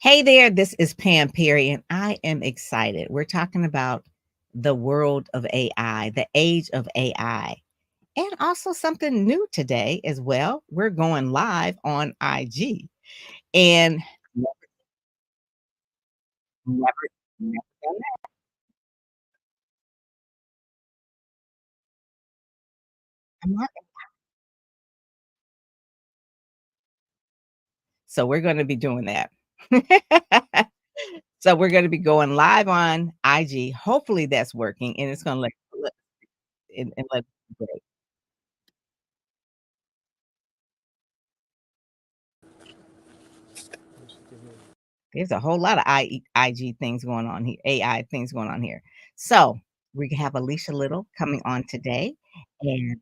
Hey there, this is Pam Perry, and I am excited. We're talking about the world of AI, the age of AI, and also something new today as well. We're going live on IG, and never, never done that. I'm not- So we're going to be doing that. So we're going to be going live on IG. Hopefully that's working, and it's going to let great. There's a whole lot of IG things going on here, AI things going on here. So we have Alicia Lyttle coming on today. And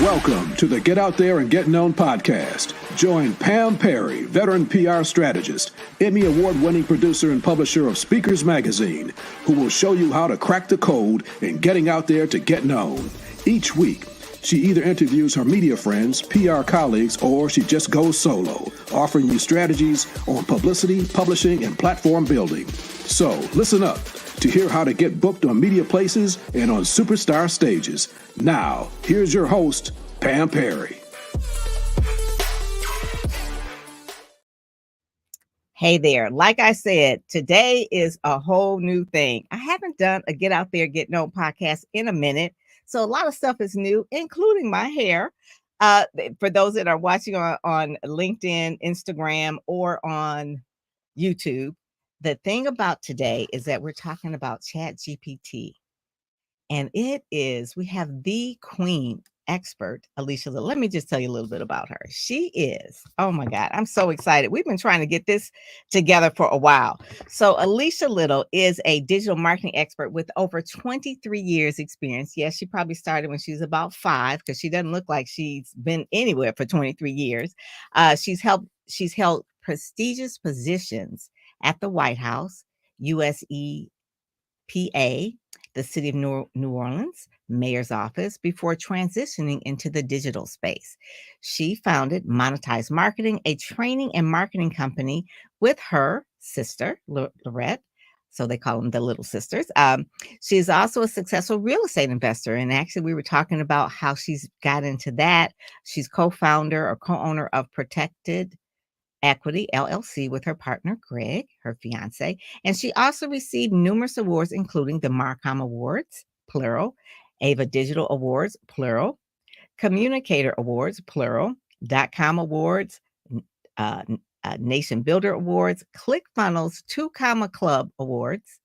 Welcome to the Get Out There and Get Known podcast. Join Pam Perry, veteran PR strategist, Emmy Award winning producer and publisher of Speakers Magazine, who will show you how to crack the code in getting out there to get known. Each week, she either interviews her media friends, PR colleagues, or she just goes solo, offering you strategies on publicity, publishing, and platform building. So listen up to hear how to get booked on media places and on superstar stages. Now, here's your host, Pam Perry. hey there, like I said, today is a whole new thing. I haven't done a Get Out There, Get Known podcast in a minute. So a lot of stuff is new, including my hair. For those that are watching on LinkedIn, Instagram, or on YouTube, the thing about today is that we're talking about Chat GPT. And we have the queen expert, Alicia Little. Let me just tell you a little bit about her. She is, oh my God, I'm so excited. We've been trying to get this together for a while. So, Alicia Little is a digital marketing expert with over 23 years experience. Yes, she probably started when she was about 5 because she doesn't look like she's been anywhere for 23 years. She's held prestigious positions at the White House, USE PA, the city of New Orleans mayor's office before transitioning into the digital space. She founded Monetize Marketing, a training and marketing company with her sister, Lorette. So they call them the Little Sisters. She's also a successful real estate investor. And actually, we were talking about how she's got into that. She's co founder or co owner of Protected Equity LLC with her partner, Greg, her fiance. And she also received numerous awards, including the Marcom Awards, plural, Ava Digital Awards, plural, Communicator Awards, plural, .com Awards, Nation Builder Awards, ClickFunnels 2 Comma Club Awards,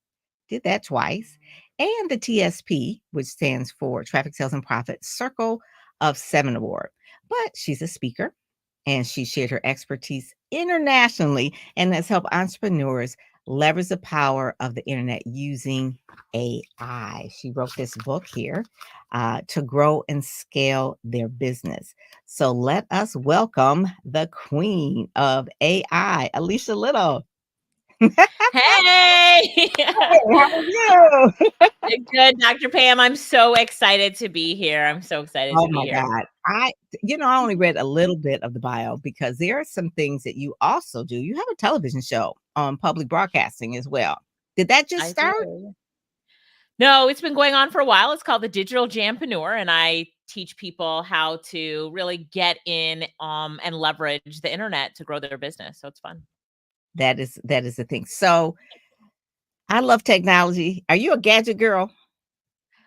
did that twice, and the TSP, which stands for Traffic Sales and Profit Circle of Seven Award. But she's a speaker and she shared her expertise internationally and has helped entrepreneurs leverage the power of the internet using AI. She wrote this book here to grow and scale their business. So let us welcome the queen of AI, Alicia Little. Hey! Hey, how are you? Good, Dr. Pam. I'm so excited to be here. I'm so excited Oh to be my here. God. I only read a little bit of the bio because there are some things that you also do. You have a television show on public broadcasting as well. Did that just I start? do. No, it's been going on for a while. It's called the Digital Jampreneur, and I teach people how to really get in and leverage the internet to grow their business. So it's fun. That is the thing. So I love technology. Are you a gadget girl?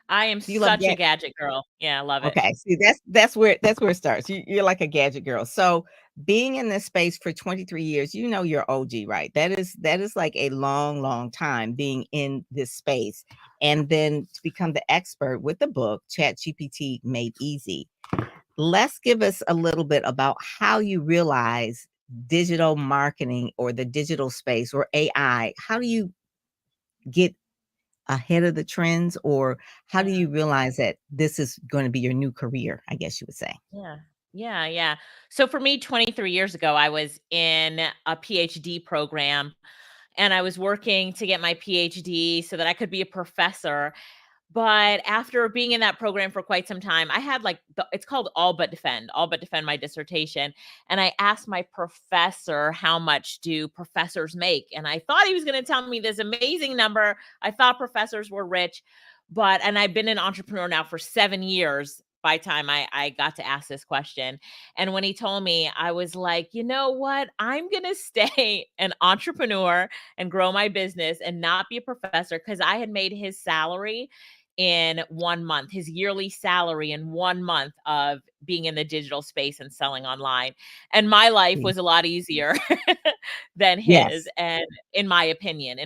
I am Do you love such a gadget girl. Yeah, I love it. Okay, see that's where it starts. You're like a gadget girl. So being in this space for 23 years, you're OG, right? That is like a long, long time being in this space, and then to become the expert with the book Chat GPT Made Easy. Let's give us a little bit about how you realize digital marketing or the digital space or AI. How do you get ahead of the trends, or how do you realize that this is going to be your new career, I guess you would say? Yeah. Yeah. So for me, 23 years ago, I was in a PhD program and I was working to get my PhD so that I could be a professor. But after being in that program for quite some time, I had it's called All But Defend my dissertation. And I asked my professor, how much do professors make? And I thought he was going to tell me this amazing number. I thought professors were rich, and I've been an entrepreneur now for 7 years by the time I got to ask this question. And when he told me, I was like, you know what? I'm going to stay an entrepreneur and grow my business and not be a professor, because I had made his salary in 1 month, his yearly salary in 1 month of being in the digital space and selling online. And my life Mm. was a lot easier than his. Yes. And in my opinion.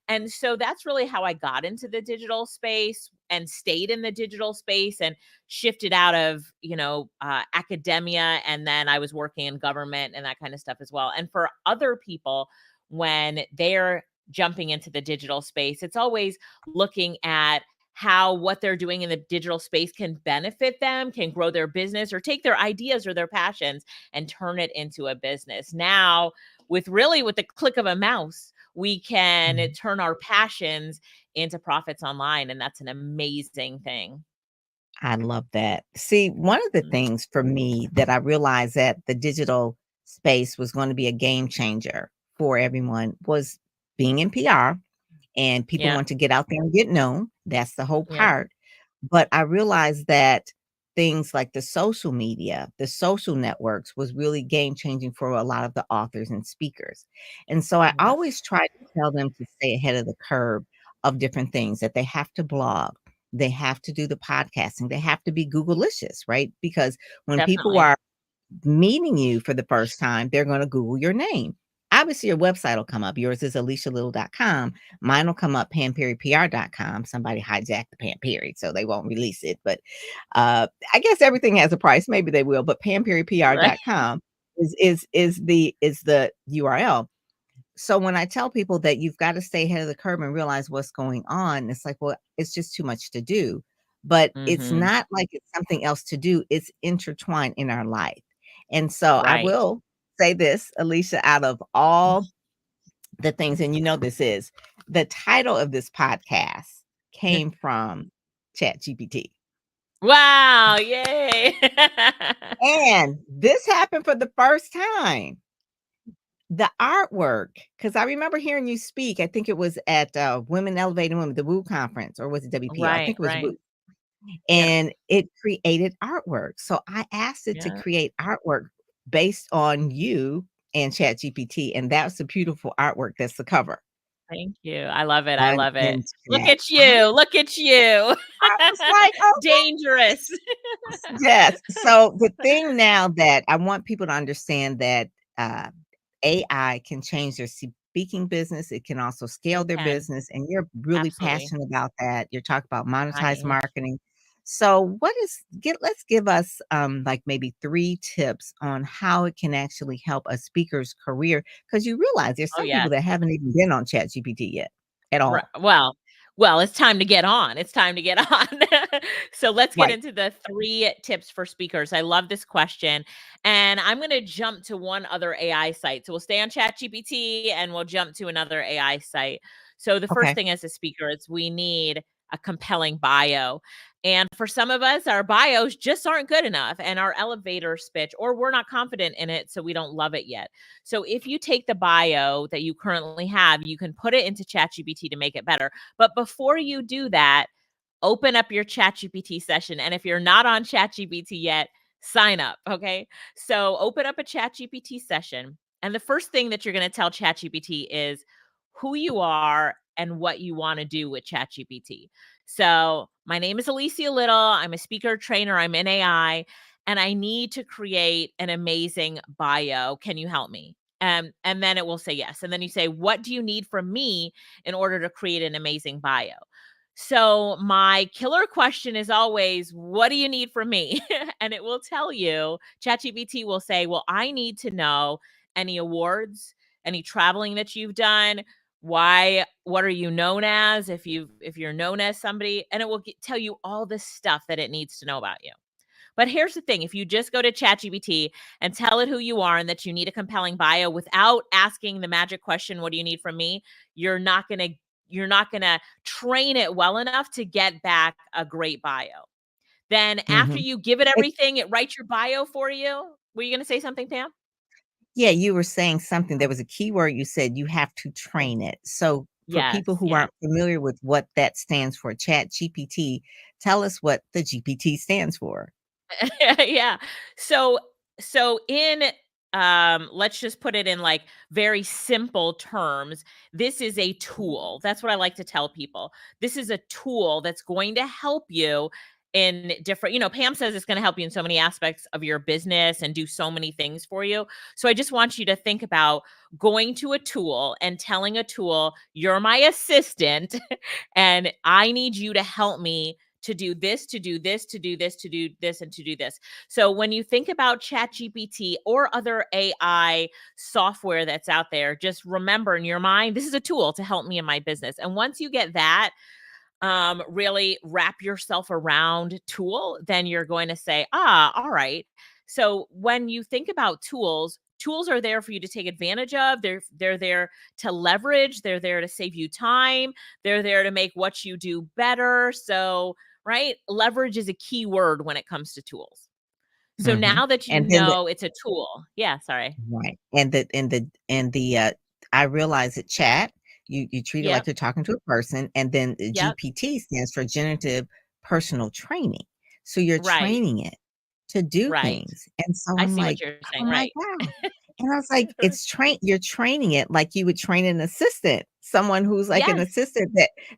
And so that's really how I got into the digital space and stayed in the digital space and shifted out of, academia. And then I was working in government and that kind of stuff as well. And for other people, when they're jumping into the digital space, it's always looking at how what they're doing in the digital space can benefit them, can grow their business, or take their ideas or their passions and turn it into a business. Now, with the click of a mouse, we can Mhm. turn our passions into profits online. And that's an amazing thing. I love that. See, one of the Mhm. things for me that I realized that the digital space was going to be a game changer for everyone was being in PR, and people Yeah. want to get out there and get known. That's the whole Yeah. part. But I realized that things like the social media, the social networks was really game changing for a lot of the authors and speakers. And so I Yes. always try to tell them to stay ahead of the curve of different things, that they have to blog, they have to do the podcasting, they have to be Googleicious, right? Because when people Definitely. are meeting you for the first time, they're gonna Google your name. Obviously, your website will come up. Yours is alicialyttle.com. Mine will come up pamperrypr.com. Somebody hijacked the Pam Perry, so they won't release it. But I guess everything has a price. Maybe they will. But Right. pamperrypr.com is the URL. So when I tell people that you've got to stay ahead of the curve and realize what's going on, it's like, well, it's just too much to do. But it's Hmm. not like it's something else to do. It's intertwined in our life. And so I Right. will say this, Alicia, out of all the things, and this is the title of this podcast came from ChatGPT. Wow. Yay. And this happened for the first time. The artwork, because I remember hearing you speak. I think it was at Women Elevating Women, the WU conference, or was it WPL? I Right. think it was Right. WU. Yeah. And it created artwork. So I asked it to Yeah. create artwork based on you and ChatGPT, and that's the beautiful artwork that's the cover Thank you. I love it. I on love it. in Look Chat. at you. Look at you. I was like, "Okay." Dangerous. Yes. So the thing now that I want people to understand that uh, AI can change their speaking business. It can also scale It their can. business, and you're really Absolutely. passionate about that. You're talking about I monetized am. marketing. So what is get let's give us like maybe 3 tips on how it can actually help a speaker's career, because you realize there's Oh, some people yes. that haven't even been on ChatGPT yet at Ri all. well, it's time to get on. It's time to get on. So let's get Right. into the 3 tips for speakers. I love this question, and I'm gonna jump to one other AI site. So we'll stay on ChatGPT, and we'll jump to another AI site. So the first Okay. thing as a speaker is we need a compelling bio. And for some of us, our bios just aren't good enough, and our elevator speech, or we're not confident in it, so we don't love it yet. So if you take the bio that you currently have, you can put it into ChatGPT to make it better. But before you do that, open up your ChatGPT session. And if you're not on ChatGPT yet, sign up. Okay. So open up a ChatGPT session. And the first thing that you're going to tell ChatGPT is who you are and what you want to do with ChatGPT. So my name is Alicia Lyttle. I'm a speaker trainer. I'm in AI and I need to create an amazing bio. Can you help me? And then it will say yes. And then you say, what do you need from me in order to create an amazing bio? So my killer question is always, what do you need from me? And it will tell you, ChatGPT will say, well, I need to know any awards, any traveling that you've done, what are you known as if you're known as somebody, and it will tell you all this stuff that it needs to know about you. But here's the thing, if you just go to ChatGPT and tell it who you are and that you need a compelling bio without asking the magic question, what do you need from me? You're not going to you're not going to train it well enough to get back a great bio. Then after Mhm. you give it It everything, it writes your bio for you. Were you going to say something, Pam? Yeah, you were saying something. There Oh, was a key word you said, you have to oh, train it. So for yes. people who Yeah. aren't familiar with what that stands for, Chat GPT, tell us what the GPT stands for. Yeah. So in let's just put it in like very simple terms. This is a tool. That's what I like to tell people. This is a tool that's going to help you in different, Pam says it's going to help you in so many aspects of your business and do so many things for you. So I just want you to think about going to a tool and telling a tool, "You're my assistant and I need you to help me to do this, to do this, to do this, to do this, and to do this." So when you think about ChatGPT or other AI software that's out there, just remember in your mind, this is a tool to help me in my business. And once you get that, really wrap yourself around tool, then you're going to say, all right. So when you think about tools, tools are there for you to take advantage of. They're there to leverage. They're there to save you time. They're there to make what you do better. So, right, leverage is a key word when it comes to tools. So Mhm. now that you And then know it's a tool, yeah, sorry. Right. I realize that chat, you treat it like Yep, you're talking to a person, and then the yep, GPT stands for generative personal training. So you're right, training it to do right. things. And so I I'm see what like, you're "Oh saying. my Right. God." And I was like, you're training it like you would train an assistant, someone who's like an Yes, assistant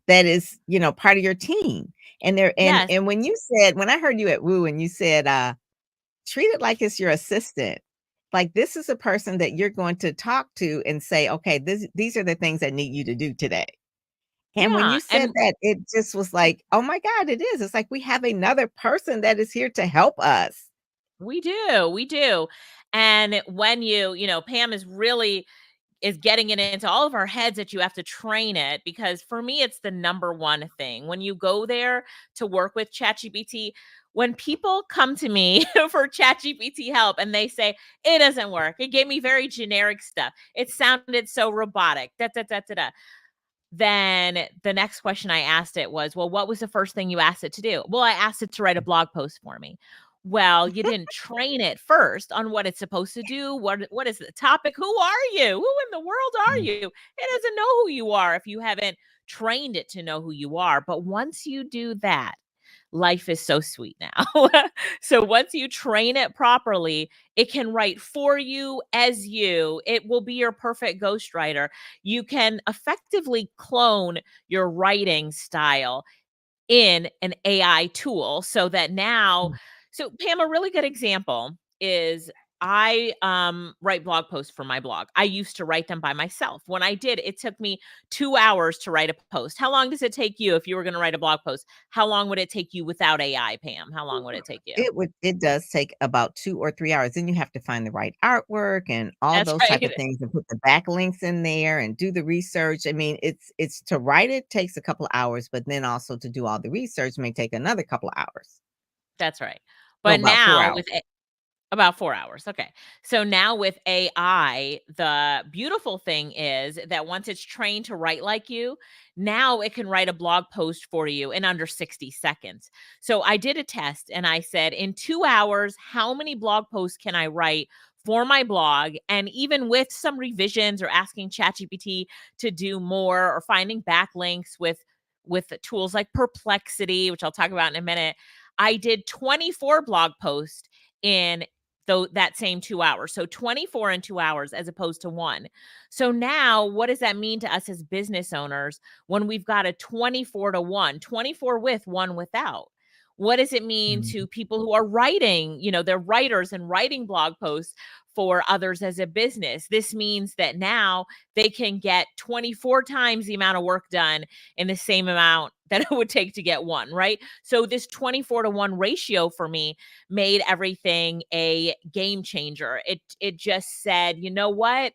that is, part of your team. And there yes. and when I heard you at Woo and you said, treat it like it's your assistant. Like, this is a person that you're going to talk to and say, "Okay, these are the things I need you to do today." And when Yeah. you said And that, it just was like, "Oh my god, it is." It's like we have another person that is here to help us. we do, we do. And when Pam is getting it into all of our heads that you have to train it, because for me it's the number one thing. When you go there to work with ChatGPT, when people come to me for ChatGPT help and they say it doesn't work, it gave me very generic stuff, it sounded so robotic, da da da da da. Then the next question I asked it was, "Well, what was the first thing you asked it to do?" "Well, I asked it to write a blog post for me." "Well, you didn't train it first on what it's supposed to do. What is the topic? Who are you? Who in the world are Mm, you?" It doesn't know who you are if you haven't trained it to know who you are. But once you do that, life is so sweet now. So once you train it properly, it can write for you as you. It will be your perfect ghostwriter. You can effectively clone your writing style in an AI tool so that now, mm. so Pam, a really good example is I write blog posts for my blog. I used to write them by myself. When I did, it took me 2 hours to write a post. How long does it take you if you were going to write a blog post? How long would it take you without AI, Pam? How long would it take you? It does take about 2 or 3 hours, then you have to find the right artwork and all That's those type of right. things and put the backlinks in there and do the research. I mean, it's to write it takes a couple of hours, but then also to do all the research may take another couple of hours. That's right. So But about 4 now hours. with about 4 hours, okay. So now with AI, the beautiful thing is that once it's trained to write like you, now it can write a blog post for you in under 60 seconds. So I did a test and I said, "In 2 hours, how many blog posts can I write for my blog?" And even with some revisions or asking ChatGPT to do more or finding backlinks with the tools like Perplexity, which I'll talk about in a minute, I did 24 blog posts in though that same 2 hours. So 24 in 2 hours as opposed to 1. So now what does that mean to us as business owners when we've got a 24 to 1, 24 with, 1 without? What does it mean Mhm. to people who are writing, they're writers and writing blog posts for others as a business? This means that now they can get 24 times the amount of work done in the same amount that it would take to get 1, right? So this 24 to 1 ratio for me made everything a game changer. It just said, "You know what?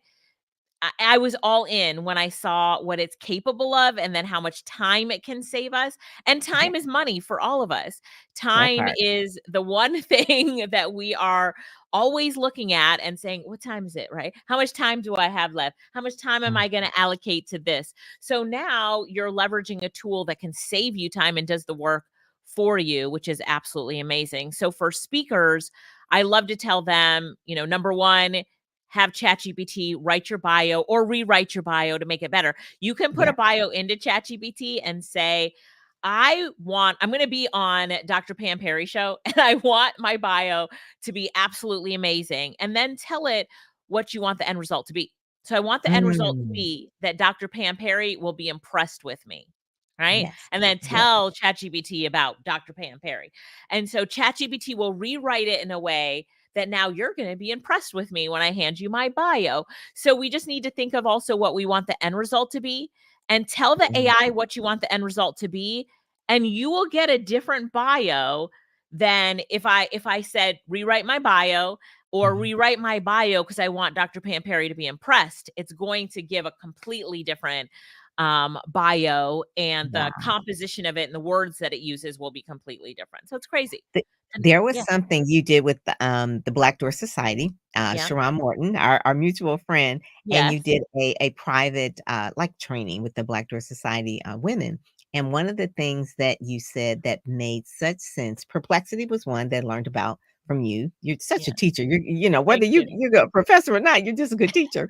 I was all in when I saw what it's capable of and then how much time it can save us. And Yeah, time is money for all of us. that Time part. is the one thing that we are always looking at and saying, what time is it, right? How much time do I have left? How much time am Mm, I going to allocate to this? So now you're leveraging a tool that can save you time and does the work for you, which is absolutely amazing. So for speakers, I love to tell them, number one, have ChatGPT write your bio or rewrite your bio to make it better. You can put yeah. a bio into ChatGPT and say, I'm going to be on Dr. Pam Perry show and I want my bio to be absolutely amazing. And then tell it what you want the end result to be. So I want the end result to Mm, be that Dr. Pam Perry will be impressed with me. Right. yes. And then Yeah. tell ChatGPT about Dr. Pam Perry. And so ChatGPT will rewrite it in a way that now you're going to be impressed with me when I hand you my bio. So we just need to think of also what we want the end result to be and tell the Mm, AI what you want the end result to be, and you will get a different bio than if I said rewrite my bio or mhm. rewrite my bio because I want Dr. Pam Perry to be impressed. It's going to give a completely different bio, and the Wow. composition of it and the words that it uses will be completely different. So it's crazy. Th And There was yeah, something you did with the Black Door Society, yeah, Sharon Morton, our mutual friend, and you yes. did a private, like, training with the Black Door Society, women, and one of the things that you said that made such sense, perplexity was one that I learned about from you. You're such a Yeah. teacher. Whether Thank you. you're a professor or not, you're just a good teacher,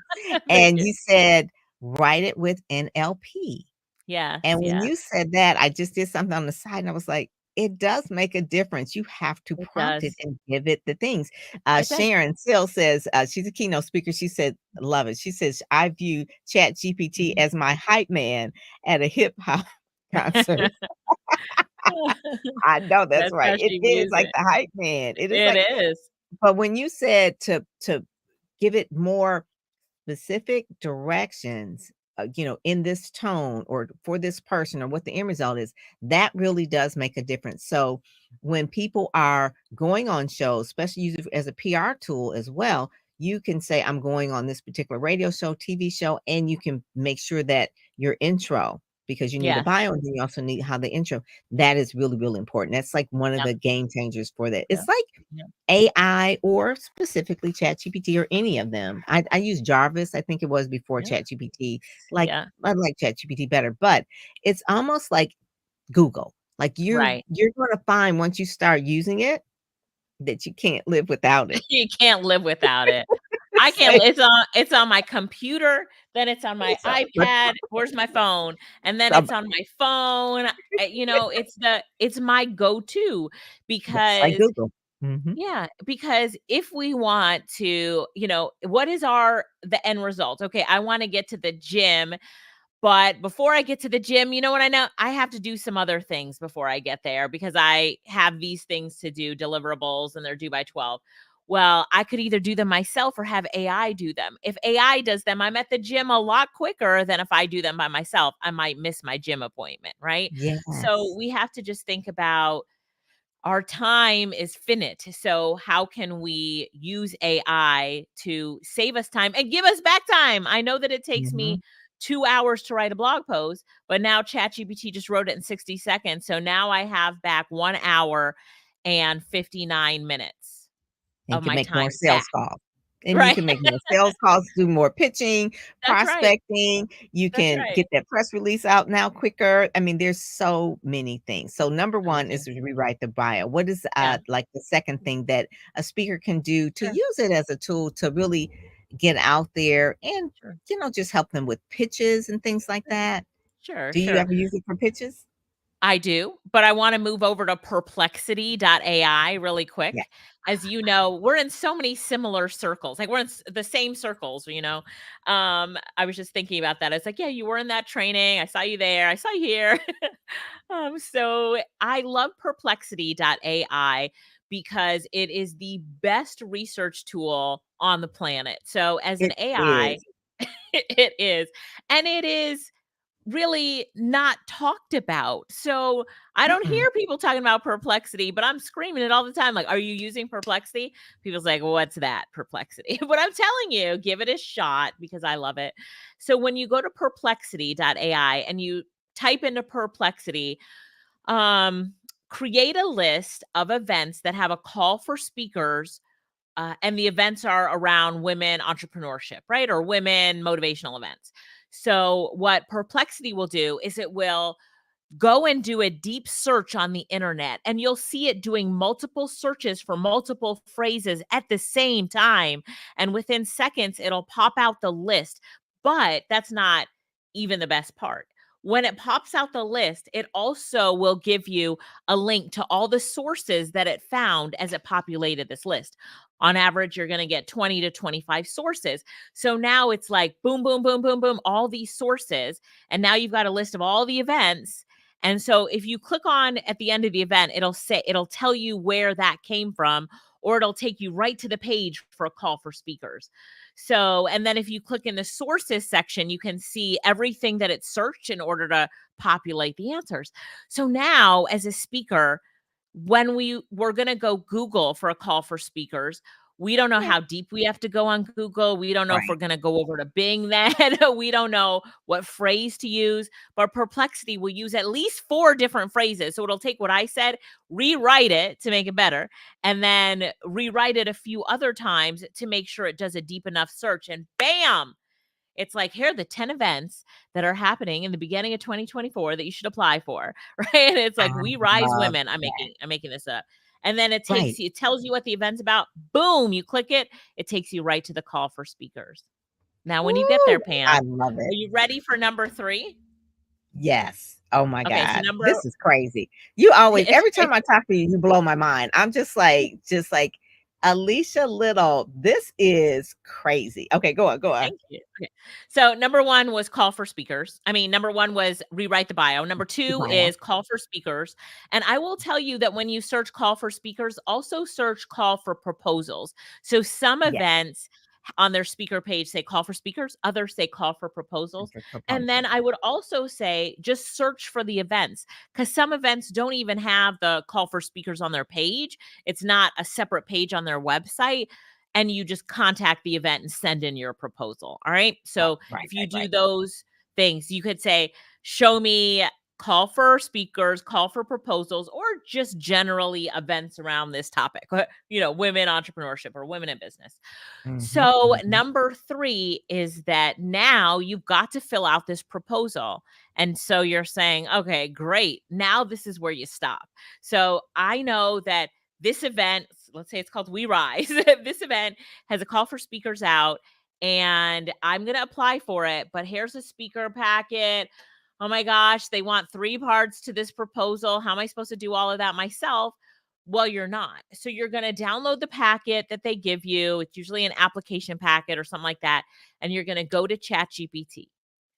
Thank and you. you said, "Write it with NLP." Yes, And when yes, you said that, I just did something on the side, and I was like, "It does make a difference. You have to it prompt it does. and give it the things." It does. Sharon Sill says, she's a keynote speaker. She said, love it. She says, "I view ChatGPT Mhm. as my hype man at a hip hop concert." I know that's That's right. how It she is views like it. the hype man. It is It like, is. but when you said to give it more specific directions, in this tone or for this person or what the end result is, that really does make a difference. So when people are going on shows, especially use it as a PR tool as well, you can say, I'm going on this particular radio show, TV show, and you can make sure that your intro, because you need a Yes. bio and then you also need how the intro, that is really, really important. That's like one of Yep, the game changers for that. yep, It's like yep. AI or specifically ChatGPT or any of them. I use Jarvis, I think it was before Yes. ChatGPT. Like, Yeah. I like ChatGPT better, but it's almost like Google. Like Right. you're gonna find once you start using it that you can't live without it. You can't live without it. I can't Say, it's on my computer, then it's on my so my iPad, where's my phone? And then some it's on my phone. It's my go-to Just like because Google. Mhm. yeah, because if we want to, what is the end result? Okay, I want to get to the gym, but before I get to the gym, you know what I know? I have to do some other things before I get there because I have these things to do, deliverables, and they're due by 12. Well, I could either do them myself or have AI do them. If AI does them, I'm at the gym a lot quicker than if I do them by myself. I might miss my gym appointment, right? So Yes. we have to just think about our time is finite. So how can we use AI to save us time and give us back time? I know that it takes me Mhm. 2 hours to write a blog post, but now ChatGPT just wrote it in 60 seconds. So now I have back 1 hour and 59 minutes And you of can my make more time back. sales calls. And you Right. can make more sales calls, do more pitching, That's right. prospecting. You That's can right. get that press release out now quicker. I mean, there's so many things. So number one is Amazing. to rewrite the bio. What is Yeah. like the second thing that a speaker can do to Sure. use it as a tool to really get out there and Sure. just help them with pitches and things like Sure. that? Sure. Do you Sure. ever use it for pitches? I do, but I wanna move over to perplexity.ai really Yeah. quick. As you know, we're in so many similar circles, like, we're in the same circles. I was just thinking about that. It's like, "Yeah, you were in that training. I saw you there. I saw you here." So I love perplexity.ai because it is the best research tool on the planet. So as an It AI, is. it is, and it is really not talked about. So I don't Mm-mm. hear people talking about Perplexity, but I'm screaming it all the time. Like, are you using Perplexity? People's like, well, what's that, Perplexity? But I'm telling you, give it a shot because I love it. So when you go to perplexity.ai and you type into Perplexity, um, create a list of events that have a call for speakers, and the events are around women entrepreneurship, right? Or women motivational events. So, what Perplexity will do is it will go and do a deep search on the internet, and you'll see it doing multiple searches for multiple phrases at the same time. And within seconds, it'll pop out the list. But that's not even the best part. When it pops out the list, it also will give you a link to all the sources that it found as it populated this list. On average, you're going to get 20 to 25 sources. So now it's like boom, boom, boom, boom, boom, all these sources. And now you've got a list of all the events. And so if you click on at the end of the event, it'll tell you where that came from, or it'll take you right to the page for a call for speakers. So, and then if you click in the sources section, you can see everything that it searched in order to populate the answers. So now as a speaker, when we're going to go Google for a call for speakers, we don't know Yeah. how deep we have to go on Google. We don't know if we're Right. going to go over to Bing then. We don't know what phrase to use, but Perplexity will use at least 4 different phrases. So it'll take what I said, rewrite it to make it better, and then rewrite it a few other times to make sure it does a deep enough search. And bam, it's like, here are the 10 events that are happening in the beginning of 2024 that you should apply for, right? And it's I like, we rise love women. that. I'm making this up. And then Right. it tells you what the event's about. Boom, you click it, it takes you right to the call for speakers. Now, when you get Woo! there, Pam, I love are it. you ready for number 3? Yes. Oh my Okay, so God. This is crazy. You always, it's every crazy. time I talk to you, you blow my mind. I'm just like Alicia Lyttle. This is crazy. Okay, go on, go on. Thank you. Okay. So number 1 was call for speakers. I mean, number 1 was rewrite the bio. Number The 2 bio. is call for speakers. And I will tell you that when you search call for speakers, also search call for proposals. So some Yes. events on their speaker page say call for speakers, others say call for proposals. The And then proposal. I would also say just search for the events, because some events don't even have the call for speakers on their page. It's not a separate page on their website, and you just contact the event and send in your proposal. All right. Right, So right, if you right, do right. those things, you could say, show me call for speakers, call for proposals, or just generally events around this topic, women entrepreneurship or women in business. Mhm, So, mhm. number 3 is that now you've got to fill out this proposal. And so you're saying, okay, great. Now this is where you stop. So, I know that this event, let's say it's called We Rise, this event has a call for speakers out, and I'm going to apply for it. But here's a speaker packet. Oh my gosh, they want 3 parts to this proposal. How am I supposed to do all of that myself? Well, you're not. So you're going to download the packet that they give you. It's usually an application packet or something like that. And you're going to go to ChatGPT.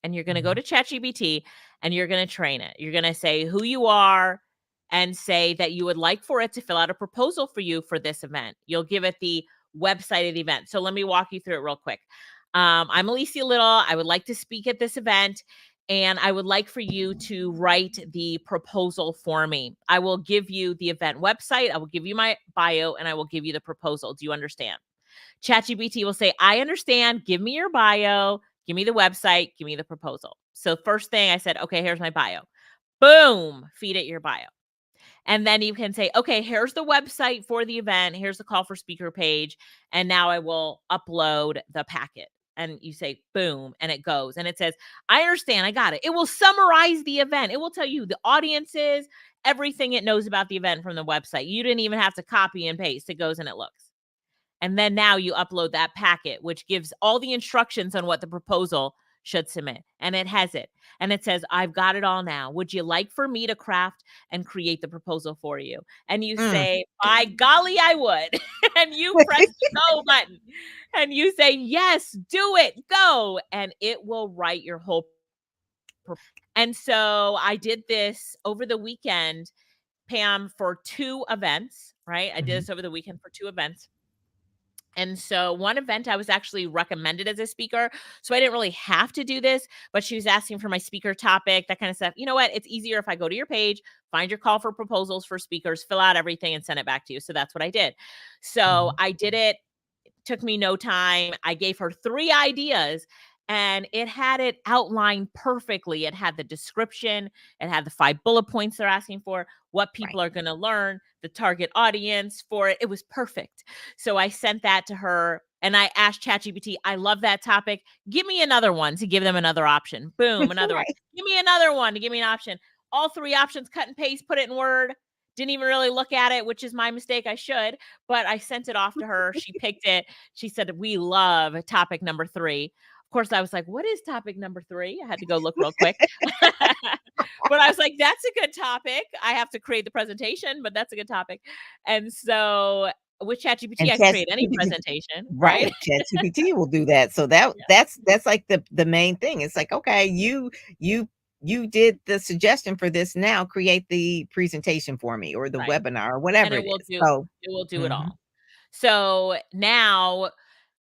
And you're going to go Mhm. to ChatGPT and you're going to train it. You're going to say who you are and say that you would like for it to fill out a proposal for you for this event. You'll give it the website of the event. So let me walk you through it real quick. I'm Alicia Lyttle. I would like to speak at this event, and I would like for you to write the proposal for me. I will give you the event website, I will give you my bio, and I will give you the proposal. Do you understand? ChatGPT will say, I understand. Give me your bio, give me the website, give me the proposal. So, first thing I said, okay, here's my bio. Boom, feed it your bio. And then you can say, okay, here's the website for the event. Here's the call for speaker page. And now I will upload the packet. And you say, boom, and it goes. And it says, I understand. I got it. It will summarize the event. It will tell you the audiences, everything it knows about the event from the website. You didn't even have to copy and paste. It goes and it looks. And then now you upload that packet, which gives all the instructions on what the proposal should submit. And it has it. And it says, I've got it all now. Would you like for me to craft and create the proposal for you? And you Mm. say, by golly, I would. And you press the go button and you say, yes, do it, go. And it will write your whole. And so I did this over the weekend, Pam, for 2 events, right? I did Mhm. this over the weekend for 2 events. And so one event I was actually recommended as a speaker. So I didn't really have to do this, but she was asking for my speaker topic, that kind of stuff. You know what? It's easier if I go to your page, find your call for proposals for speakers, fill out everything and send it back to you. So that's what I did. So Mhm. I did it. Took me no time. I gave her 3 ideas and it had it outlined perfectly. It had the description, it had the 5 bullet points they're asking for, what Right. people are going to learn, the target audience for it. It was perfect. So I sent that to her and I asked ChatGPT, I love that topic. Give me another one to give them another option. Boom, another one. Right. Give me another one to give me an option. All 3 options, cut and paste, put it in Word. Didn't even really look at it, which is my mistake. I should, but I sent it off to her. She picked it. She said, "We love topic number 3." Of course, I was like, "What is topic number 3?" I had to go look real quick. But I was like, "That's a good topic." I have to create the presentation, but that's a good topic. And so with ChatGPT, And I can create any ChatGPT, presentation, right? right, ChatGPT will do that. So Yeah, that's like the main thing. It's like, okay, you you did the suggestion for this. Now create the presentation for me or the right. webinar or And whatever it it will is. do So, it will do it mhm, all. So now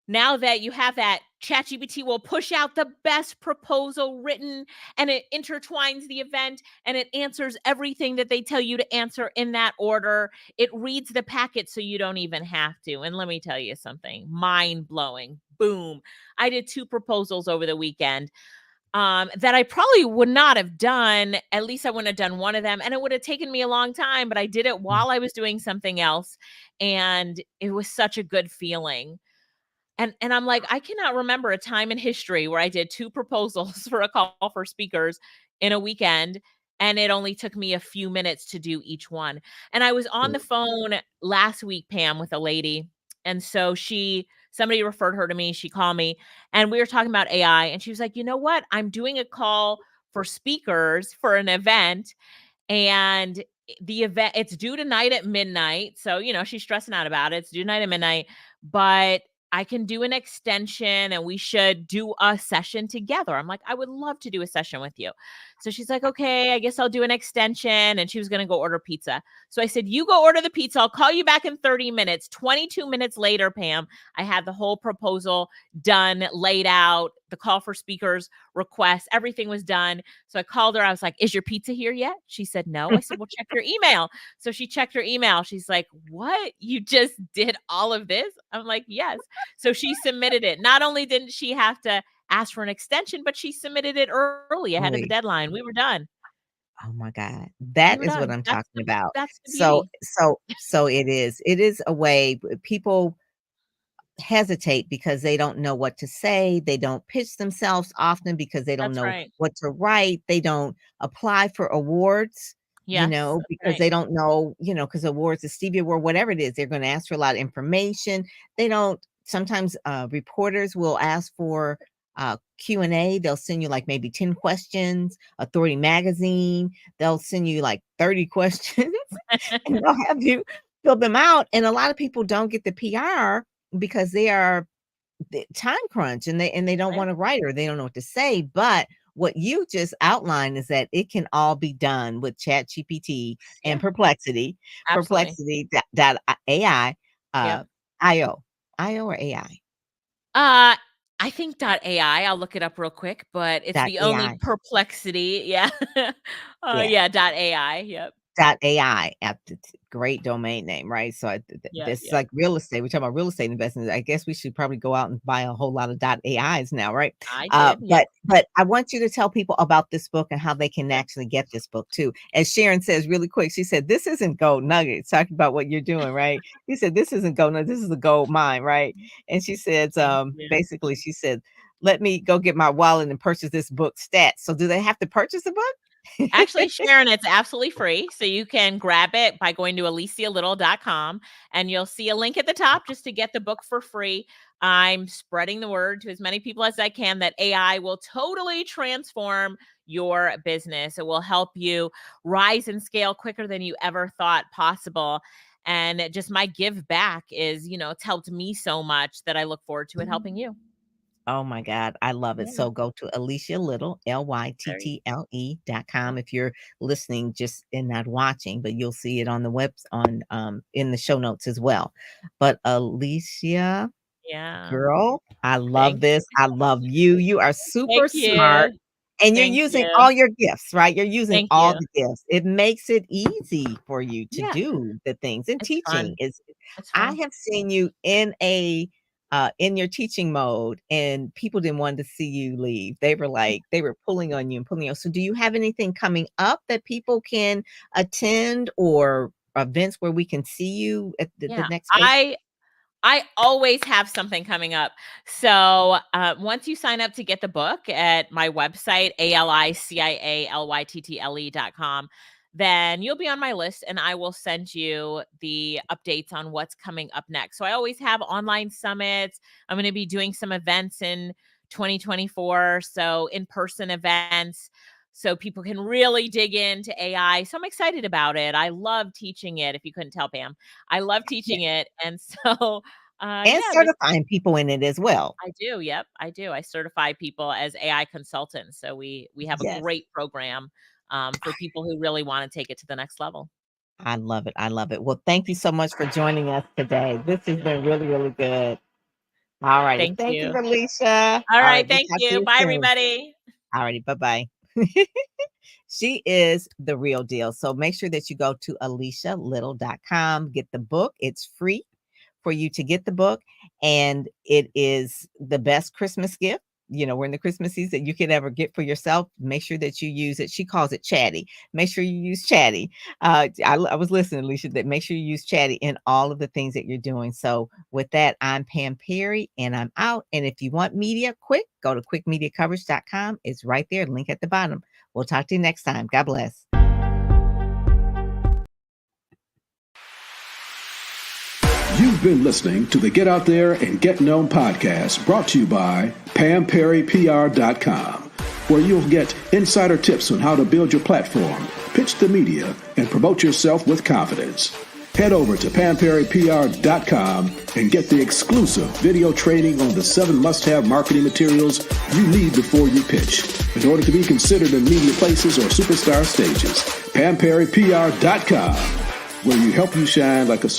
that you have that, ChatGPT will push out the best proposal written and it intertwines the event and it answers everything that they tell you to answer in that order. It reads the packet so you don't even have to. And let me tell you something mind blowing. Boom. I did 2 proposals over the weekend that I probably would not have done. At least I wouldn't have done one of them. And it would have taken me a long time, but I did it mm, while I was doing something else. And it was such a good feeling. And I'm like, I cannot remember a time in history where I did 2 proposals for a call for speakers in a weekend, and it only took me a few minutes to do each one. And I was on the mm, phone last week, Pam, with a lady, and so somebody referred her to me, she called me, and we were talking about AI, and she was like, "You know what? I'm doing a call for speakers for an event, and the event it's due tonight at midnight." So, she's stressing out about it. It's due tonight at midnight, but I can do an extension and we should do a session together. I'm like, I would love to do a session with you. So she's like, okay, I guess I'll do an extension. And she was going to go order pizza. So I said, you go order the pizza. I'll call you back in 30 minutes. 22 minutes later, Pam, I had the whole proposal done, laid out, the call for speakers request, everything was done. So I called her. I was like, is your pizza here yet? She said, no. I said, well, check your email. So she checked her email. She's like, what? You just did all of this? I'm like, yes. So she submitted it. Not only didn't she have to ask for an extension, but she submitted it early ahead of the really. deadline. We were done. Oh my God. We That were is what done. I'm talking about. That's the So beauty. so it is a way people hesitate because they don't know what to say. They don't pitch themselves often because they don't That's know right. what to write. They don't apply for awards, Yes, that's because right. they don't know, because awards, the Stevie Award, whatever it is, they're going to ask for a lot of information. They don't, sometimes reporters will ask for Q&A. They'll send you like maybe 10 questions. Authority Magazine, they'll send you like 30 questions and they'll have you fill them out. And a lot of people don't get the PR because they are the time crunch and they don't Right. want to write or they don't know what to say. But what you just outlined is that it can all be done with Chat GPT and Yeah, absolutely. Perplexity dot AI, Yep. IO, IO or AI Uh, I think .ai, I'll look it up real quick, but it's dot the only AI. Perplexity. Yeah. Yeah. Yeah, .ai. Yep. Dot AI at great domain name, right? So Yep, this is yep. like real estate. We're talking about real estate investments. I guess we should probably go out and buy a whole lot of dot AIs now, right? I did. Yep. But I want you to tell people about this book and how they can Sure. actually get this book too. As Sharon says really quick, she said, "This isn't gold nuggets." Talking about what you're doing, right? He said, "This isn't gold nuggets. This is a gold mine," right? And she says, Thank you. basically, she said, "Let me go get my wallet and purchase this book." Stats. So, do they have to purchase a book? Actually, Sharon, it's absolutely free. So you can grab it by going to alicialittle.com and you'll see a link at the top just to get the book for free. I'm spreading the word to as many people as I can that AI will totally transform your business. It will help you rise and scale quicker than you ever thought possible. And just my give back is, it's helped me so much that I look forward to it helping you. Oh my God, I love it. Yeah, So go to Alicia Lyttle, there you Lyttle.com go. if you're listening just and not watching, but you'll see it on the web on in the show notes as well. But Alicia Yeah. Girl, I love Thank this. I love you. You are thank super smart. you. And you're Thank using you. all your gifts, right? You're using Thank all you. the gifts. It makes it easy for you to Yeah, do the things. And it's teaching fun. is It's I fun. have seen you in your teaching mode, and people didn't want to see you leave. They were like, they were pulling on you and pulling on. So do you have anything coming up that people can attend, or events where we can see you at the Yeah. next phase? I always have something coming up. So once you sign up to get the book at my website, alicialyttle.com, then you'll be on my list and I will send you the updates on what's coming up next. So I always have online summits. I'm going to be doing some events in 2024. So in-person events. So people can really dig into AI. So I'm excited about it. I love teaching it. If you couldn't tell, Pam, I love teaching it. And so, And yeah, this certifying people in it as well. I do. Yep, I do. I certify people as AI consultants. So we have a Yes. great program for people who really want to take it to the next level. I love it. I love it. Well, thank you so much for joining us today. This has been really, really good. All righty. Thank Thank you, you. Alicia. All All right. right. We'll Thank talk to you. you Bye, soon. everybody. All righty. Bye-bye. She is the real deal. So make sure that you go to alicialyttle.com, get the book. It's free for you to get the book, and it is the best Christmas gift. You know, we're in the Christmas season you could ever get for yourself. Make sure that you use it. She calls it Chatty. Make sure you use Chatty. I was listening, Alicia, that make sure you use Chatty in all of the things that you're doing. So with that, I'm Pam Perry and I'm out. And if you want media quick, go to quickmediacoverage.com. It's right there, link at the bottom. We'll talk to you next time. God bless. You've been listening to the Get Out There and Get Known podcast, brought to you by PamPerryPR.com, where you'll get insider tips on how to build your platform, pitch the media, and promote yourself with confidence. Head over to PamPerryPR.com and get the exclusive video training on the 7 must-have marketing materials you need before you pitch in order to be considered in media places or superstar stages. PamPerryPR.com, where we help you shine like a